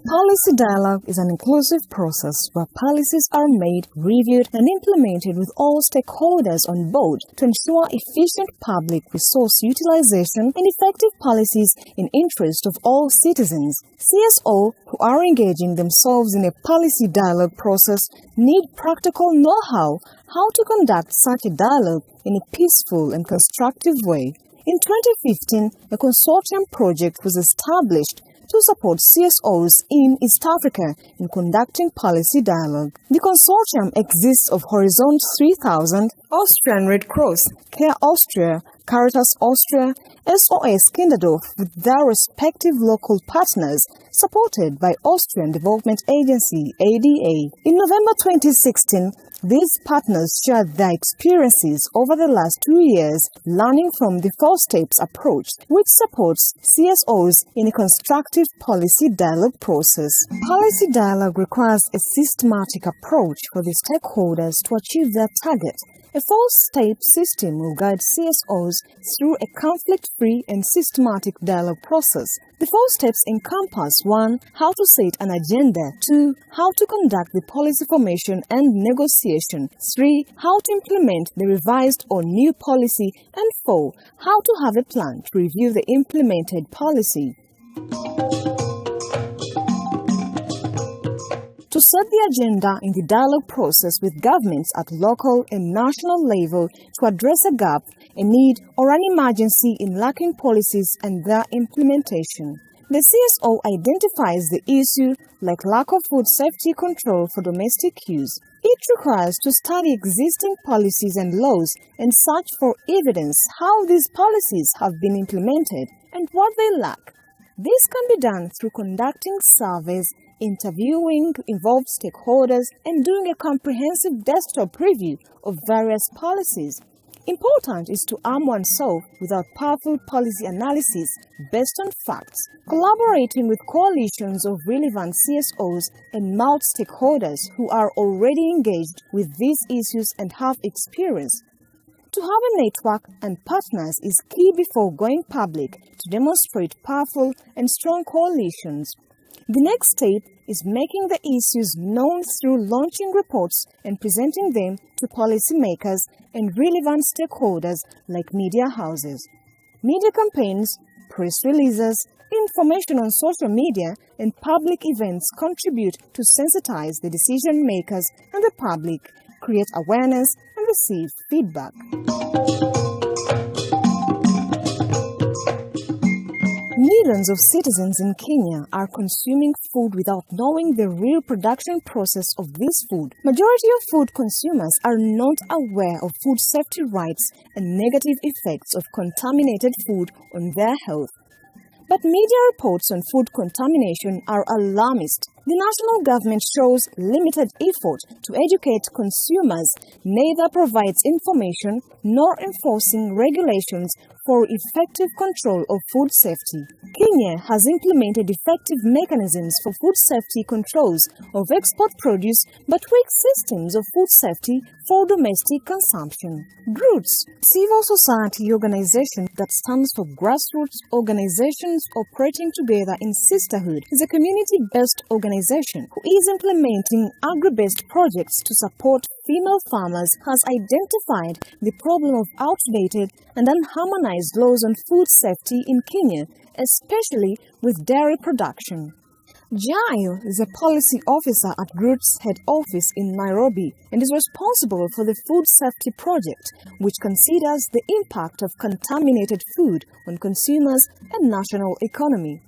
Policy dialogue is an inclusive process where policies are made, reviewed, and implemented with all stakeholders on board to ensure efficient public resource utilization and effective policies in interest of all citizens. CSO who are engaging themselves in a policy dialogue process need practical know-how how to conduct such a dialogue in a peaceful and constructive way. In 2015, a consortium project was established to support CSOs in East Africa in conducting policy dialogue. The consortium exists of Horizon 3000, Austrian Red Cross, Care Austria, Caritas Austria, SOS Kinderdorf with their respective local partners, supported by Austrian Development Agency, ADA. In November 2016, these partners shared their experiences over the last 2 years, learning from the 4 steps approach, which supports CSOs in a constructive policy dialogue process. Policy dialogue requires a systematic approach for the stakeholders to achieve their target. A 4-step system will guide CSOs through a conflict-free and systematic dialogue process. The 4 steps encompass 1. How to set an agenda. 2. How to conduct the policy formation and negotiation. 3. How to implement the revised or new policy. And 4. How to have a plan to review the implemented policy. To set the agenda in the dialogue process with governments at local and national level to address a gap, a need, or an emergency in lacking policies and their implementation. The CSO identifies the issue like lack of food safety control for domestic use. It requires to study existing policies and laws and search for evidence how these policies have been implemented and what they lack. This can be done through conducting surveys, interviewing involved stakeholders, and doing a comprehensive desktop review of various policies. Important is to arm oneself with a powerful policy analysis based on facts, collaborating with coalitions of relevant CSOs and multi-stakeholders who are already engaged with these issues and have experience. To have a network and partners is key before going public to demonstrate powerful and strong coalitions. The next step is making the issues known through launching reports and presenting them to policymakers and relevant stakeholders like media houses. Media campaigns, press releases, information on social media, and public events contribute to sensitize the decision makers and the public, create awareness, and receive feedback. Millions of citizens in Kenya are consuming food without knowing the real production process of this food. Majority of food consumers are not aware of food safety rights and negative effects of contaminated food on their health. But media reports on food contamination are alarmist. The national government shows limited effort to educate consumers, neither provides information nor enforcing regulations for effective control of food safety. Kenya has implemented effective mechanisms for food safety controls of export produce but weak systems of food safety for domestic consumption. GROOTS, civil society organization that stands for Grassroots Organizations Operating Together in Sisterhood, is a community-based organization who is implementing agri-based projects to support female farmers, has identified the problem of outdated and unharmonized laws on food safety in Kenya, especially with dairy production. Jayo is a policy officer at GROOTS head office in Nairobi and is responsible for the Food Safety Project, which considers the impact of contaminated food on consumers and national economy.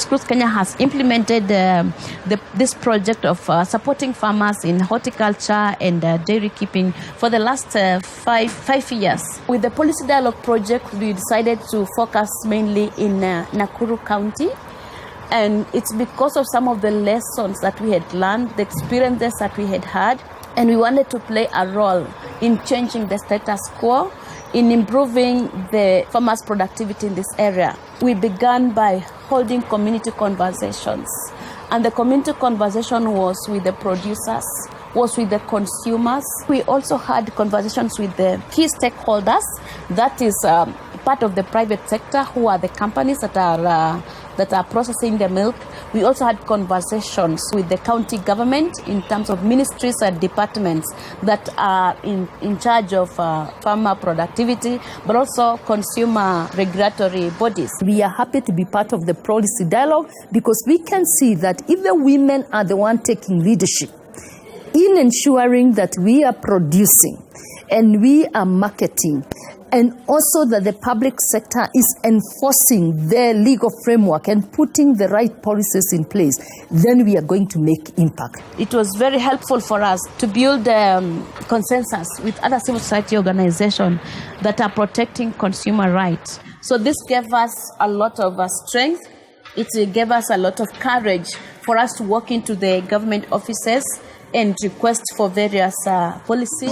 GROOTS Kenya has implemented this project of supporting farmers in horticulture and dairy keeping for the last five years. With the Policy Dialogue Project, we decided to focus mainly in Nakuru County. And it's because of some of the lessons that we had learned, the experiences that we had had, and we wanted to play a role in changing the status quo, in improving the farmers' productivity in this area. We began by holding community conversations, and the community conversation was with the producers, was with the consumers. We also had conversations with the key stakeholders, that is part of the private sector, who are the companies that are processing the milk. We also had conversations with the county government in terms of ministries and departments that are in charge of farmer productivity, but also consumer regulatory bodies. We are happy to be part of the policy dialogue because we can see that if the women are the one taking leadership in ensuring that we are producing and we are marketing, and also that the public sector is enforcing their legal framework and putting the right policies in place, then we are going to make impact. It was very helpful for us to build consensus with other civil society organizations that are protecting consumer rights. So this gave us a lot of strength. It gave us a lot of courage for us to walk into the government offices and request for various policies.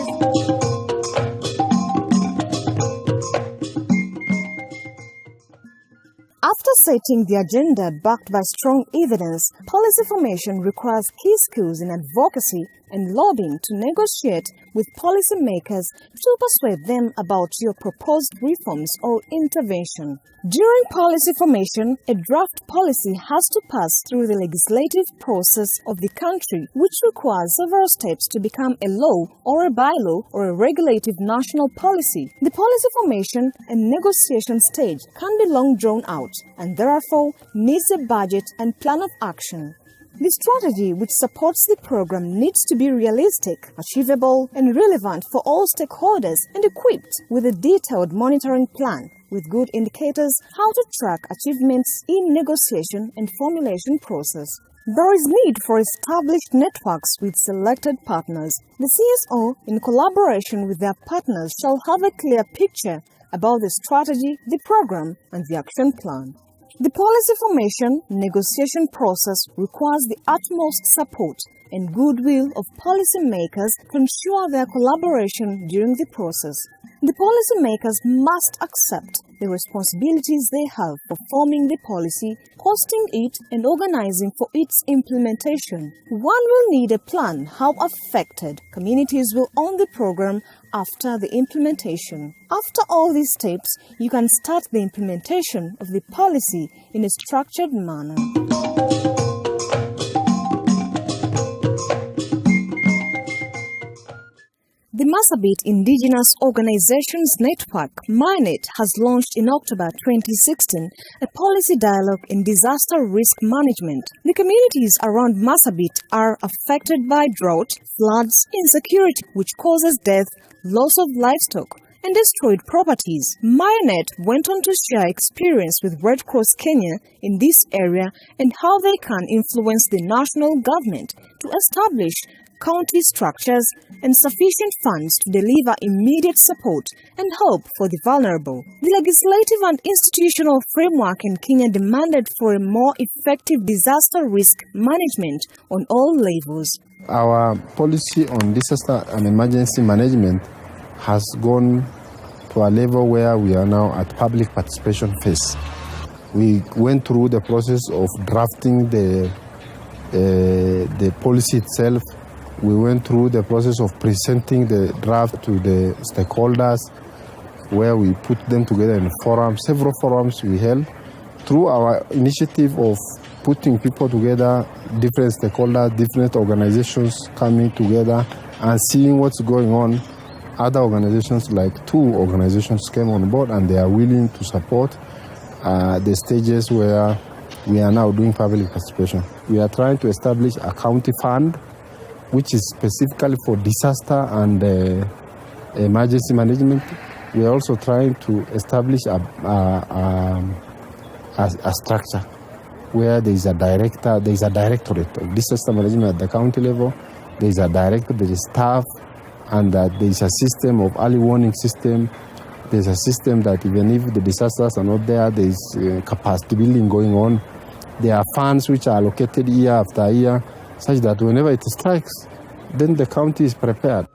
After setting the agenda backed by strong evidence, policy formation requires key skills in advocacy and lobbying to negotiate with policymakers to persuade them about your proposed reforms or intervention. During policy formation, a draft policy has to pass through the legislative process of the country, which requires several steps to become a law or a bylaw or a regulative national policy. The policy formation and negotiation stage can be long drawn out and therefore needs a budget and plan of action. The strategy which supports the program needs to be realistic, achievable, and relevant for all stakeholders and equipped with a detailed monitoring plan with good indicators how to track achievements in negotiation and formulation process. There is need for established networks with selected partners. The CSO, in collaboration with their partners, shall have a clear picture about the strategy, the program, and the action plan. The policy formation negotiation process requires the utmost support and goodwill of policymakers to ensure their collaboration during the process. The policymakers must accept the responsibilities they have for forming the policy, hosting it, and organizing for its implementation. One will need a plan how affected communities will own the program after the implementation. After all these steps, you can start the implementation of the policy in a structured manner. The Marsabit Indigenous Organizations Network, MINET, has launched in October 2016 a policy dialogue in disaster risk management. The communities around Marsabit are affected by drought, floods, insecurity, which causes death, loss of livestock, and destroyed properties. MINET went on to share experience with Red Cross Kenya in this area and how they can influence the national government to establish county structures and sufficient funds to deliver immediate support and hope for the vulnerable. The legislative and institutional framework in Kenya demanded for a more effective disaster risk management on all levels. Our policy on disaster and emergency management has gone to a level where we are now at public participation phase. We went through the process of drafting the policy itself. We went through the process of presenting the draft to the stakeholders, where we put them together in forums. Several forums we held through our initiative of putting people together, different stakeholders, different organizations coming together and seeing what's going on. Other organizations, like 2 organizations, came on board and they are willing to support the stages where we are now doing public participation. We are trying to establish a county fund which is specifically for disaster and emergency management. We are also trying to establish a structure where there is a director, there is a directorate of disaster management at the county level. There is a director, there is staff, and that there is a system of early warning system. There is a system that even if the disasters are not there, there is capacity building going on. There are funds which are allocated year after year, such that whenever it strikes, then the county is prepared.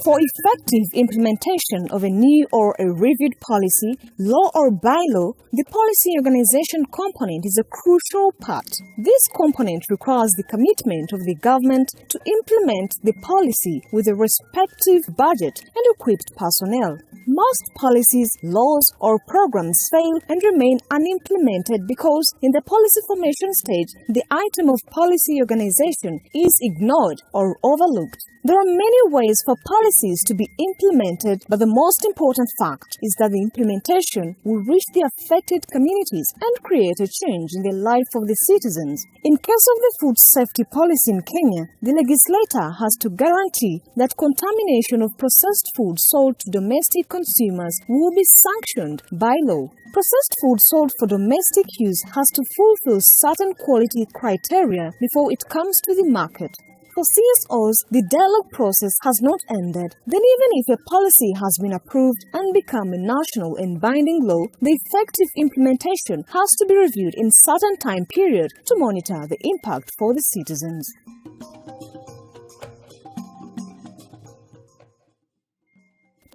For effective implementation of a new or a reviewed policy, law or bylaw, the policy organization component is a crucial part. This component requires the commitment of the government to implement the policy with a respective budget and equipped personnel. Most policies, laws, or programs fail and remain unimplemented because in the policy formation stage, the item of policy organization is ignored or overlooked. There are many ways for policies to be implemented, but the most important fact is that the implementation will reach the affected communities and create a change in the life of the citizens. In case of the food safety policy in Kenya, the legislator has to guarantee that contamination of processed food sold to domestic consumers will be sanctioned by law. Processed food sold for domestic use has to fulfill certain quality criteria before it comes to the market. For CSOs, the dialogue process has not ended. Then even if a policy has been approved and become a national and binding law, the effective implementation has to be reviewed in certain time period to monitor the impact for the citizens.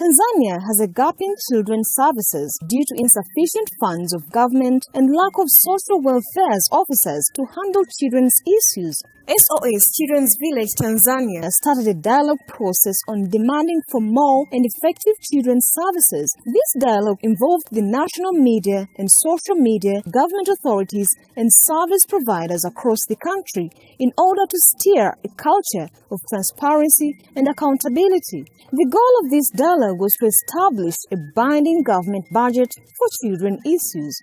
Tanzania has a gap in children's services due to insufficient funds of government and lack of social welfare officers to handle children's issues. SOS Children's Village Tanzania started a dialogue process on demanding for more and effective children's services. This dialogue involved the national media and social media, government authorities, and service providers across the country in order to steer a culture of transparency and accountability. The goal of this dialogue was to establish a binding government budget for children issues.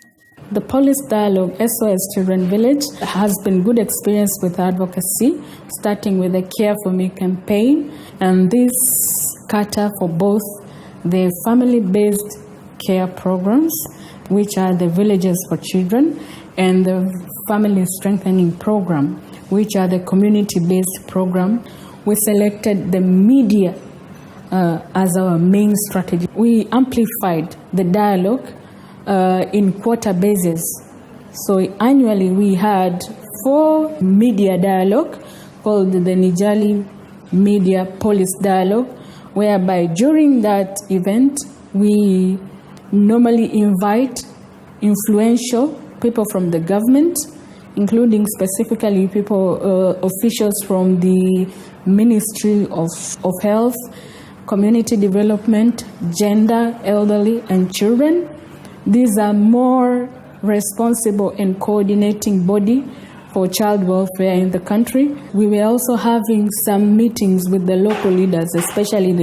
The policy dialogue SOS Children Village has been good experience with advocacy, starting with the Care for Me campaign, and this cater for both the family-based care programs, which are the Villages for Children, and the Family Strengthening Program, which are the community-based program. We selected the media as our main strategy. We amplified the dialogue in quarter basis. So annually we had 4 media dialogue called the Nijali Media Policy Dialogue, whereby during that event we normally invite influential people from the government, including specifically officials from the Ministry of Health, Community Development, Gender, Elderly, and Children. These are more responsible and coordinating body for child welfare in the country. We were also having some meetings with the local leaders, especially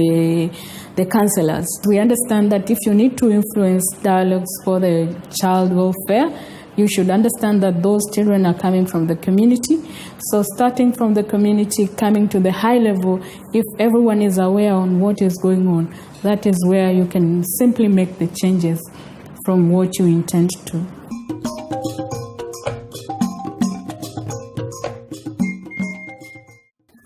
the councillors. We understand that if you need to influence dialogues for the child welfare, you should understand that those children are coming from the community. So starting from the community, coming to the high level, if everyone is aware on what is going on, that is where you can simply make the changes from what you intend to.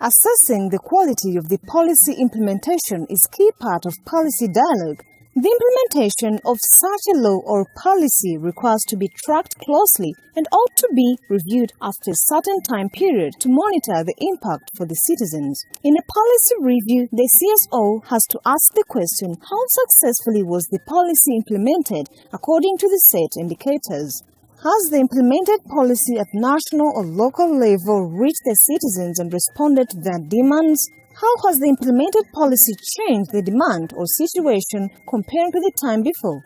Assessing the quality of the policy implementation is key part of policy dialogue. The implementation of such a law or policy requires to be tracked closely and ought to be reviewed after a certain time period to monitor the impact for the citizens. In a policy review, the CSO has to ask the question, how successfully was the policy implemented according to the set indicators? Has the implemented policy at national or local level reached the citizens and responded to their demands? How has the implemented policy changed the demand or situation compared to the time before?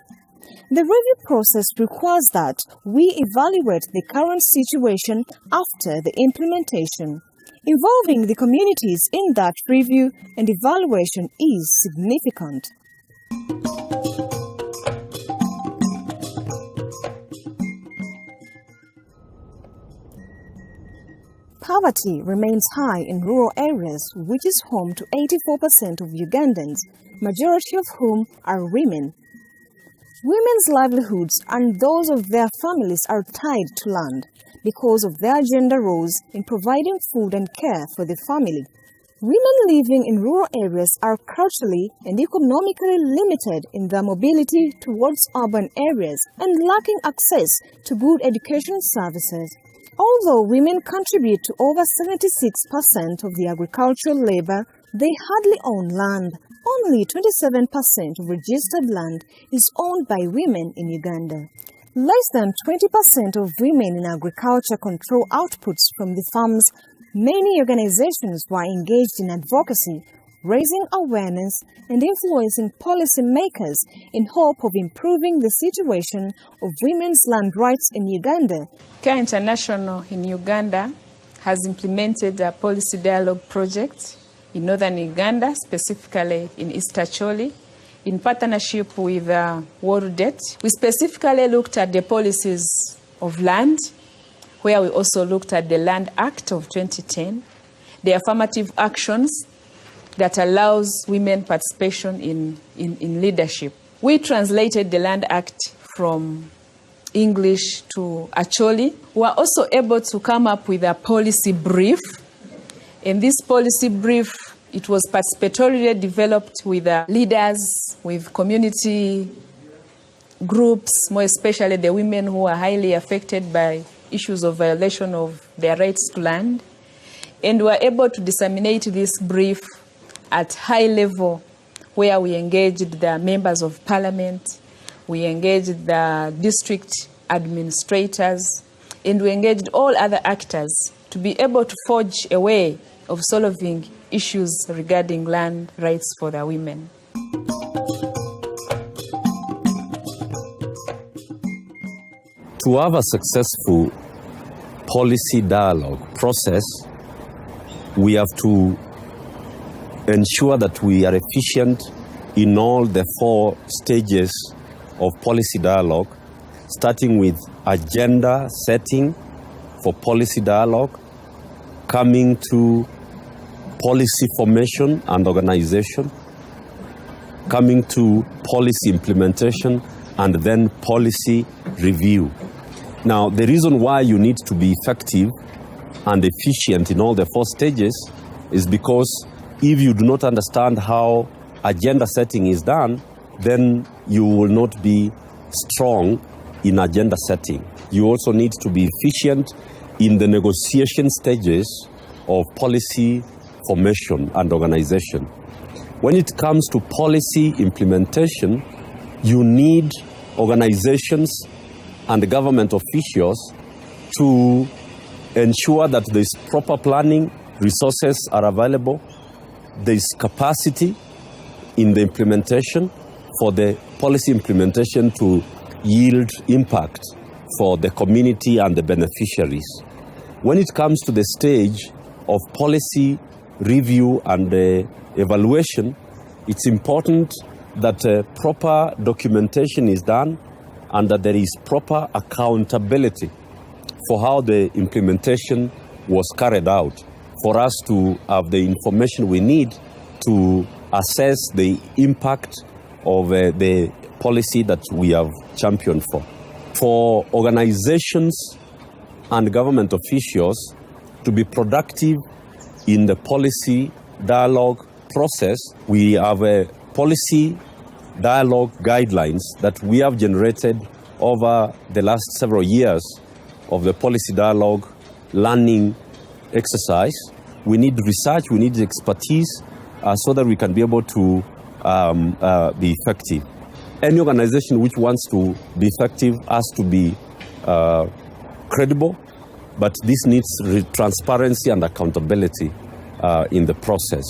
The review process requires that we evaluate the current situation after the implementation. Involving the communities in that review and evaluation is significant. Poverty remains high in rural areas, which is home to 84% of Ugandans, majority of whom are women. Women's livelihoods and those of their families are tied to land because of their gender roles in providing food and care for the family. Women living in rural areas are culturally and economically limited in their mobility towards urban areas and lacking access to good education services. Although women contribute to over 76% of the agricultural labor, they hardly own land. Only 27% of registered land is owned by women in Uganda. Less than 20% of women in agriculture control outputs from the farms. Many organizations were engaged in advocacy, raising awareness and influencing policymakers in hope of improving the situation of women's land rights in Uganda. Care International in Uganda has implemented a policy dialogue project in northern Uganda, specifically in East Acholi, in partnership with World. We specifically looked at the policies of land, where we also looked at the Land Act of 2010, the affirmative actions that allows women participation in leadership. We translated the Land Act from English to Acholi. We were also able to come up with a policy brief. In this policy brief, it was participatorily developed with leaders, with community groups, more especially the women who are highly affected by issues of violation of their rights to land. And we were able to disseminate this brief at high level, where we engaged the members of parliament, we engaged the district administrators, and we engaged all other actors to be able to forge a way of solving issues regarding land rights for the women. To have a successful policy dialogue process, we have to ensure that we are efficient in all the 4 stages of policy dialogue, starting with agenda setting for policy dialogue, coming to policy formation and organization, coming to policy implementation, and then policy review. Now, the reason why you need to be effective and efficient in all the 4 stages is because if you do not understand how agenda setting is done, then you will not be strong in agenda setting. You also need to be efficient in the negotiation stages of policy formation and organization. When it comes to policy implementation, you need organizations and government officials to ensure that there is proper planning, resources are available, there is capacity in the implementation for the policy implementation to yield impact for the community and the beneficiaries. When it comes to the stage of policy review and evaluation, it's important that proper documentation is done and that there is proper accountability for how the implementation was carried out, for us to have the information we need to assess the impact of the policy that we have championed for. For organizations and government officials to be productive in the policy dialogue process, we have a policy dialogue guidelines that we have generated over the last several years of the policy dialogue learning exercise. We need research, we need expertise so that we can be able to be effective. Any organization which wants to be effective has to be credible, but this needs transparency and accountability in the process.